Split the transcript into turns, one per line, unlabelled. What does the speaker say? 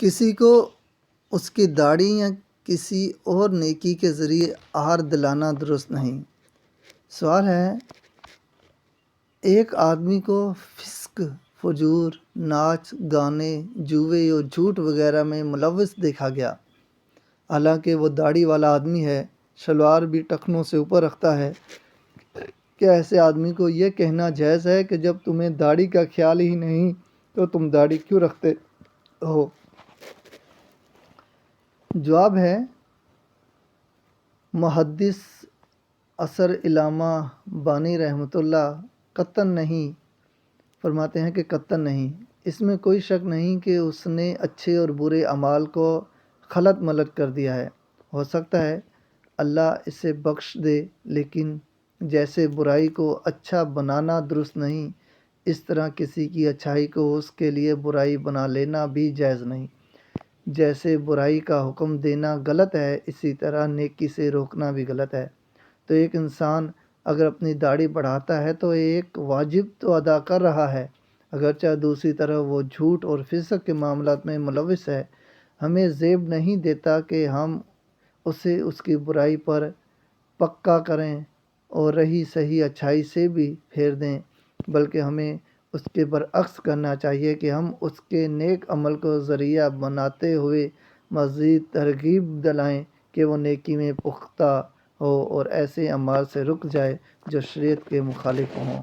کسی کو اس کی داڑھی یا کسی اور نیکی کے ذریعے آہار دلانا درست نہیں۔ سوال ہے، ایک آدمی کو فسق، فجور، ناچ گانے، جوے اور جھوٹ وغیرہ میں ملوث دیکھا گیا، حالانکہ وہ داڑھی والا آدمی ہے، شلوار بھی ٹخنوں سے اوپر رکھتا ہے۔ کیا ایسے آدمی کو یہ کہنا جائز ہے کہ جب تمہیں داڑھی کا خیال ہی نہیں تو تم داڑھی کیوں رکھتے ہو؟ جواب ہے، محدث اثر علامہ بانی رحمۃ اللہ قطعاً نہیں فرماتے ہیں کہ قطعاً نہیں، اس میں کوئی شک نہیں کہ اس نے اچھے اور برے اعمال کو خلط ملط کر دیا ہے۔ ہو سکتا ہے اللہ اسے بخش دے، لیکن جیسے برائی کو اچھا بنانا درست نہیں، اس طرح کسی کی اچھائی کو اس کے لیے برائی بنا لینا بھی جائز نہیں۔ جیسے برائی کا حکم دینا غلط ہے، اسی طرح نیکی سے روکنا بھی غلط ہے۔ تو ایک انسان اگر اپنی داڑھی بڑھاتا ہے تو ایک واجب تو ادا کر رہا ہے، اگرچہ دوسری طرف وہ جھوٹ اور فسق کے معاملات میں ملوث ہے۔ ہمیں زیب نہیں دیتا کہ ہم اسے اس کی برائی پر پکا کریں اور رہی صحیح اچھائی سے بھی پھیر دیں، بلکہ ہمیں اس کے برعکس کرنا چاہیے کہ ہم اس کے نیک عمل کو ذریعہ بناتے ہوئے مزید ترغیب دلائیں کہ وہ نیکی میں پختہ ہو اور ایسے اعمال سے رک جائے جو شریعت کے مخالف ہوں۔